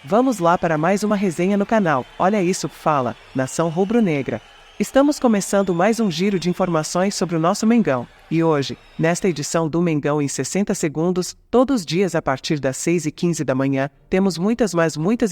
Vamos lá para mais uma resenha no canal. Olha isso, fala, nação rubro-negra. Estamos começando mais um giro de informações sobre o nosso Mengão. E hoje, nesta edição do Mengão em 60 segundos, todos os dias a partir das 6h15 da manhã, temos muitas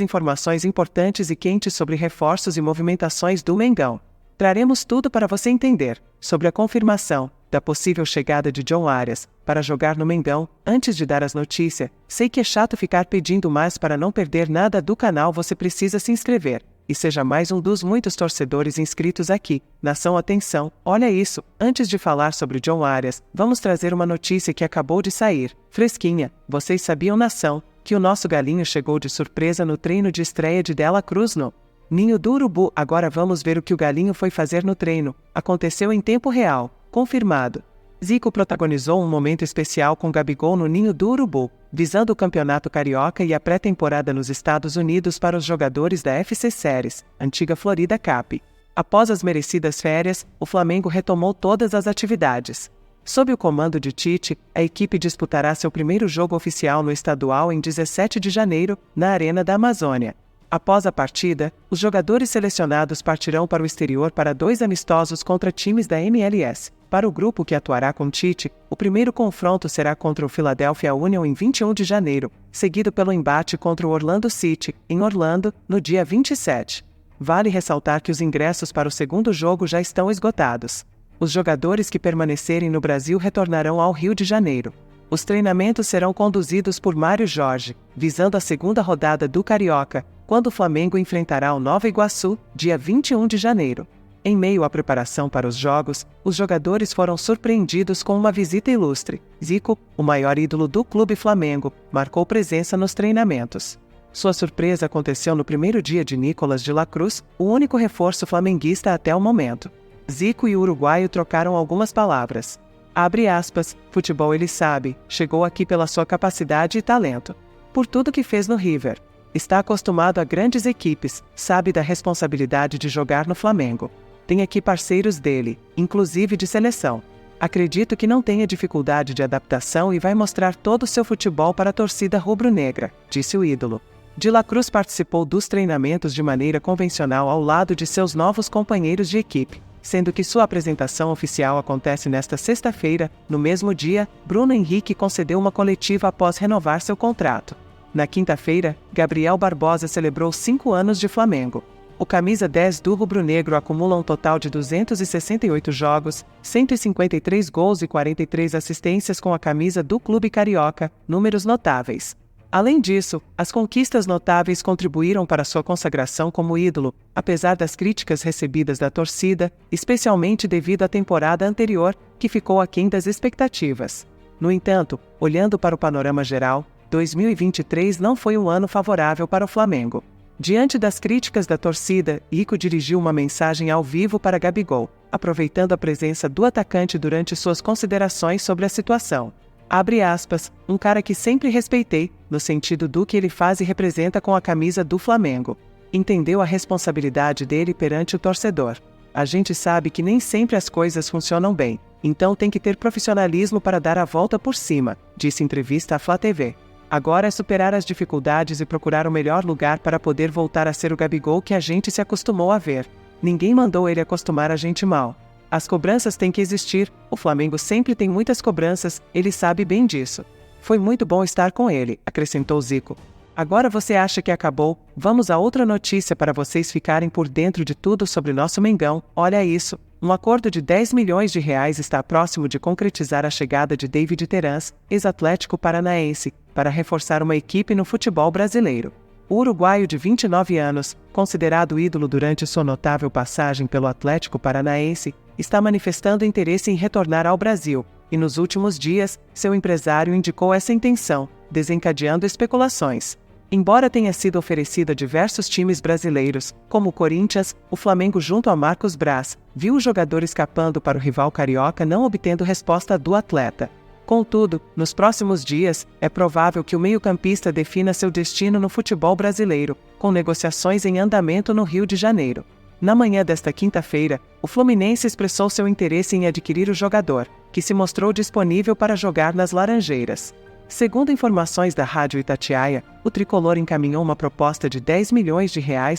informações importantes e quentes sobre reforços e movimentações do Mengão. Traremos tudo para você entender sobre a confirmação da possível chegada de John Arias para jogar no Mengão. Antes de dar as notícias, sei que é chato ficar pedindo, mas para não perder nada do canal você precisa se inscrever e seja mais um dos muitos torcedores inscritos aqui. Nação, atenção, olha isso, antes de falar sobre John Arias, vamos trazer uma notícia que acabou de sair, fresquinha. Vocês sabiam, nação, que o nosso galinho chegou de surpresa no treino de estreia de Dela Cruz no Ninho do Urubu? Agora vamos ver o que o galinho foi fazer no treino. Aconteceu em tempo real, confirmado. Zico protagonizou um momento especial com Gabigol no Ninho do Urubu, visando o Campeonato Carioca e a pré-temporada nos Estados Unidos para os jogadores da FC Series, antiga Florida Cup. Após as merecidas férias, o Flamengo retomou todas as atividades. Sob o comando de Tite, a equipe disputará seu primeiro jogo oficial no estadual em 17 de janeiro, na Arena da Amazônia. Após a partida, os jogadores selecionados partirão para o exterior para 2 amistosos contra times da MLS. Para o grupo que atuará com Tite, o primeiro confronto será contra o Philadelphia Union em 21 de janeiro, seguido pelo embate contra o Orlando City, em Orlando, no dia 27. Vale ressaltar que os ingressos para o segundo jogo já estão esgotados. Os jogadores que permanecerem no Brasil retornarão ao Rio de Janeiro. Os treinamentos serão conduzidos por Mário Jorge, visando a segunda rodada do Carioca, quando o Flamengo enfrentará o Nova Iguaçu, dia 21 de janeiro. Em meio à preparação para os jogos, os jogadores foram surpreendidos com uma visita ilustre. Zico, o maior ídolo do clube Flamengo, marcou presença nos treinamentos. Sua surpresa aconteceu no primeiro dia de Nicolás de la Cruz, o único reforço flamenguista até o momento. Zico e o uruguaio trocaram algumas palavras. Abre aspas, futebol ele sabe, chegou aqui pela sua capacidade e talento. Por tudo que fez no River. Está acostumado a grandes equipes, sabe da responsabilidade de jogar no Flamengo. Tem aqui parceiros dele, inclusive de seleção. Acredito que não tenha dificuldade de adaptação e vai mostrar todo o seu futebol para a torcida rubro-negra, disse o ídolo. De la Cruz participou dos treinamentos de maneira convencional ao lado de seus novos companheiros de equipe, sendo que sua apresentação oficial acontece nesta sexta-feira. No mesmo dia, Bruno Henrique concedeu uma coletiva após renovar seu contrato. Na quinta-feira, Gabriel Barbosa celebrou 5 anos de Flamengo. O camisa 10 do rubro-negro acumula um total de 268 jogos, 153 gols e 43 assistências com a camisa do clube carioca, números notáveis. Além disso, as conquistas notáveis contribuíram para sua consagração como ídolo, apesar das críticas recebidas da torcida, especialmente devido à temporada anterior, que ficou aquém das expectativas. No entanto, olhando para o panorama geral, 2023 não foi um ano favorável para o Flamengo. Diante das críticas da torcida, Zico dirigiu uma mensagem ao vivo para Gabigol, aproveitando a presença do atacante durante suas considerações sobre a situação. Abre aspas, um cara que sempre respeitei, no sentido do que ele faz e representa com a camisa do Flamengo. Entendeu a responsabilidade dele perante o torcedor. A gente sabe que nem sempre as coisas funcionam bem, então tem que ter profissionalismo para dar a volta por cima, disse em entrevista à Flá TV. Agora é superar as dificuldades e procurar o melhor lugar para poder voltar a ser o Gabigol que a gente se acostumou a ver. Ninguém mandou ele acostumar a gente mal. As cobranças têm que existir, o Flamengo sempre tem muitas cobranças, ele sabe bem disso. Foi muito bom estar com ele, acrescentou Zico. Agora você acha que acabou? Vamos a outra notícia para vocês ficarem por dentro de tudo sobre nosso Mengão. Olha isso, um acordo de 10 milhões de reais está próximo de concretizar a chegada de David Terans, ex-Atlético Paranaense, para reforçar uma equipe no futebol brasileiro. O uruguaio de 29 anos, considerado ídolo durante sua notável passagem pelo Atlético Paranaense, está manifestando interesse em retornar ao Brasil, e nos últimos dias, seu empresário indicou essa intenção, desencadeando especulações. Embora tenha sido oferecido a diversos times brasileiros, como o Corinthians, o Flamengo junto a Marcos Braz, viu o jogador escapando para o rival carioca não obtendo resposta do atleta. Contudo, nos próximos dias, é provável que o meio-campista defina seu destino no futebol brasileiro, com negociações em andamento no Rio de Janeiro. Na manhã desta quinta-feira, o Fluminense expressou seu interesse em adquirir o jogador, que se mostrou disponível para jogar nas Laranjeiras. Segundo informações da Rádio Itatiaia, o tricolor encaminhou uma proposta de R$10 milhões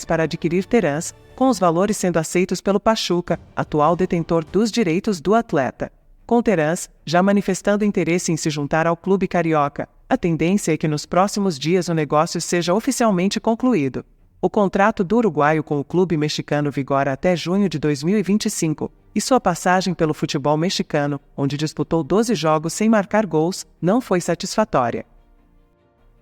para adquirir Terans, com os valores sendo aceitos pelo Pachuca, atual detentor dos direitos do atleta. Com Terans, já manifestando interesse em se juntar ao clube carioca, a tendência é que nos próximos dias o negócio seja oficialmente concluído. O contrato do uruguaio com o clube mexicano vigora até junho de 2025, e sua passagem pelo futebol mexicano, onde disputou 12 jogos sem marcar gols, não foi satisfatória.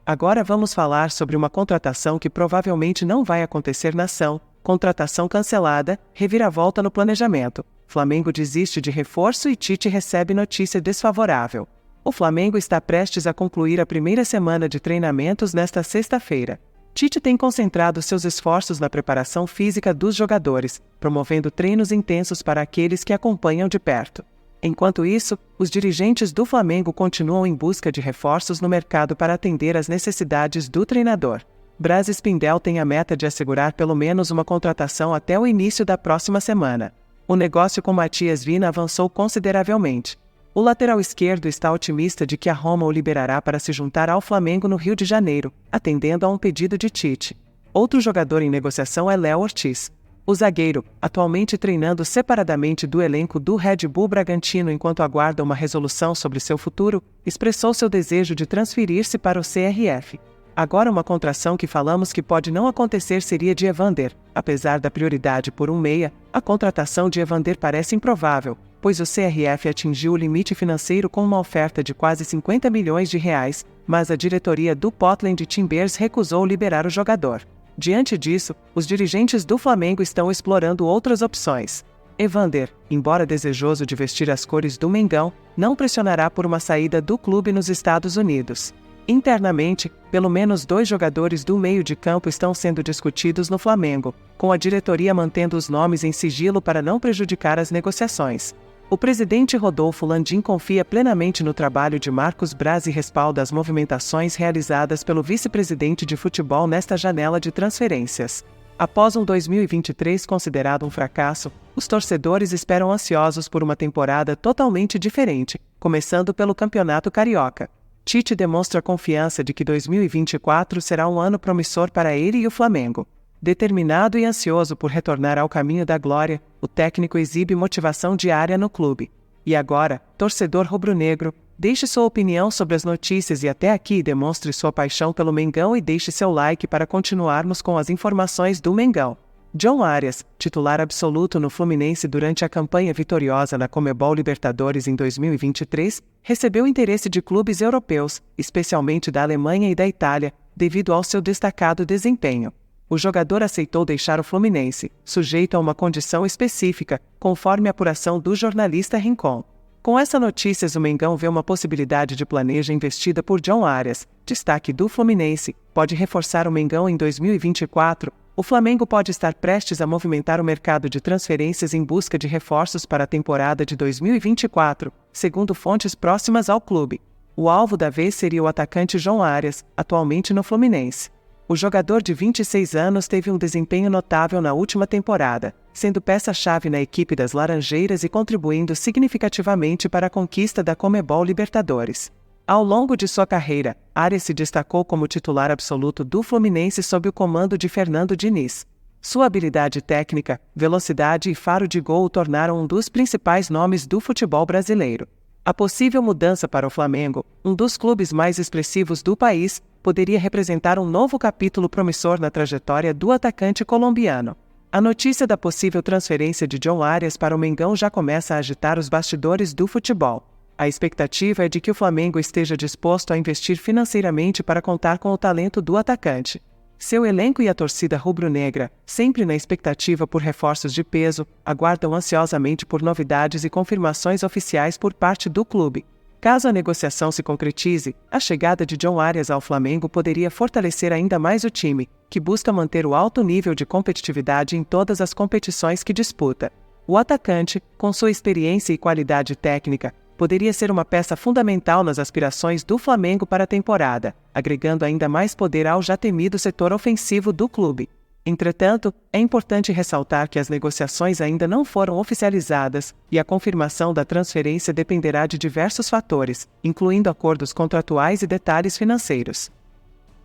Agora vamos falar sobre uma contratação que provavelmente não vai acontecer na ação, contratação cancelada, reviravolta no planejamento. Flamengo desiste de reforço e Tite recebe notícia desfavorável. O Flamengo está prestes a concluir a primeira semana de treinamentos nesta sexta-feira. Tite tem concentrado seus esforços na preparação física dos jogadores, promovendo treinos intensos para aqueles que acompanham de perto. Enquanto isso, os dirigentes do Flamengo continuam em busca de reforços no mercado para atender às necessidades do treinador. Braz Spindel tem a meta de assegurar pelo menos uma contratação até o início da próxima semana. O negócio com Matias Vina avançou consideravelmente. O lateral esquerdo está otimista de que a Roma o liberará para se juntar ao Flamengo no Rio de Janeiro, atendendo a um pedido de Tite. Outro jogador em negociação é Léo Ortiz. O zagueiro, atualmente treinando separadamente do elenco do Red Bull Bragantino enquanto aguarda uma resolução sobre seu futuro, expressou seu desejo de transferir-se para o CRF. Agora uma contratação que falamos que pode não acontecer seria de Evander. Apesar da prioridade por um meia, a contratação de Evander parece improvável, pois o CRF atingiu o limite financeiro com uma oferta de quase R$50 milhões, mas a diretoria do Portland Timbers recusou liberar o jogador. Diante disso, os dirigentes do Flamengo estão explorando outras opções. Evander, embora desejoso de vestir as cores do Mengão, não pressionará por uma saída do clube nos Estados Unidos. Internamente, pelo menos 2 jogadores do meio de campo estão sendo discutidos no Flamengo, com a diretoria mantendo os nomes em sigilo para não prejudicar as negociações. O presidente Rodolfo Landim confia plenamente no trabalho de Marcos Braz e respalda as movimentações realizadas pelo vice-presidente de futebol nesta janela de transferências. Após um 2023 considerado um fracasso, os torcedores esperam ansiosos por uma temporada totalmente diferente, começando pelo Campeonato Carioca. Tite demonstra confiança de que 2024 será um ano promissor para ele e o Flamengo. Determinado e ansioso por retornar ao caminho da glória, o técnico exibe motivação diária no clube. E agora, torcedor rubro-negro, deixe sua opinião sobre as notícias e até aqui demonstre sua paixão pelo Mengão e deixe seu like para continuarmos com as informações do Mengão. John Arias, titular absoluto no Fluminense durante a campanha vitoriosa na Conmebol Libertadores em 2023, recebeu interesse de clubes europeus, especialmente da Alemanha e da Itália, devido ao seu destacado desempenho. O jogador aceitou deixar o Fluminense, sujeito a uma condição específica, conforme a apuração do jornalista Rincon. Com essa notícia, o Mengão vê uma possibilidade de planeja investida por John Arias, destaque do Fluminense, pode reforçar o Mengão em 2024. O Flamengo pode estar prestes a movimentar o mercado de transferências em busca de reforços para a temporada de 2024, segundo fontes próximas ao clube. O alvo da vez seria o atacante John Arias, atualmente no Fluminense. O jogador de 26 anos teve um desempenho notável na última temporada, sendo peça-chave na equipe das Laranjeiras e contribuindo significativamente para a conquista da Conmebol Libertadores. Ao longo de sua carreira, Arias se destacou como titular absoluto do Fluminense sob o comando de Fernando Diniz. Sua habilidade técnica, velocidade e faro de gol o tornaram um dos principais nomes do futebol brasileiro. A possível mudança para o Flamengo, um dos clubes mais expressivos do país, poderia representar um novo capítulo promissor na trajetória do atacante colombiano. A notícia da possível transferência de John Arias para o Mengão já começa a agitar os bastidores do futebol. A expectativa é de que o Flamengo esteja disposto a investir financeiramente para contar com o talento do atacante. Seu elenco e a torcida rubro-negra, sempre na expectativa por reforços de peso, aguardam ansiosamente por novidades e confirmações oficiais por parte do clube. Caso a negociação se concretize, a chegada de John Arias ao Flamengo poderia fortalecer ainda mais o time, que busca manter o alto nível de competitividade em todas as competições que disputa. O atacante, com sua experiência e qualidade técnica, poderia ser uma peça fundamental nas aspirações do Flamengo para a temporada, agregando ainda mais poder ao já temido setor ofensivo do clube. Entretanto, é importante ressaltar que as negociações ainda não foram oficializadas e a confirmação da transferência dependerá de diversos fatores, incluindo acordos contratuais e detalhes financeiros.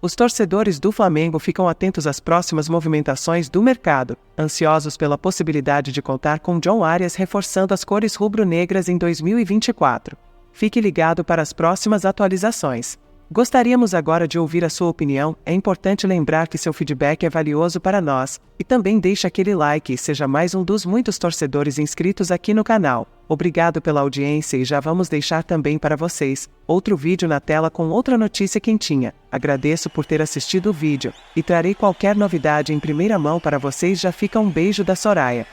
Os torcedores do Flamengo ficam atentos às próximas movimentações do mercado, ansiosos pela possibilidade de contar com John Arias reforçando as cores rubro-negras em 2024. Fique ligado para as próximas atualizações. Gostaríamos agora de ouvir a sua opinião. É importante lembrar que seu feedback é valioso para nós, e também deixe aquele like e seja mais um dos muitos torcedores inscritos aqui no canal. Obrigado pela audiência e já vamos deixar também para vocês outro vídeo na tela com outra notícia quentinha. Agradeço por ter assistido o vídeo, e trarei qualquer novidade em primeira mão para vocês. Já fica um beijo da Soraya.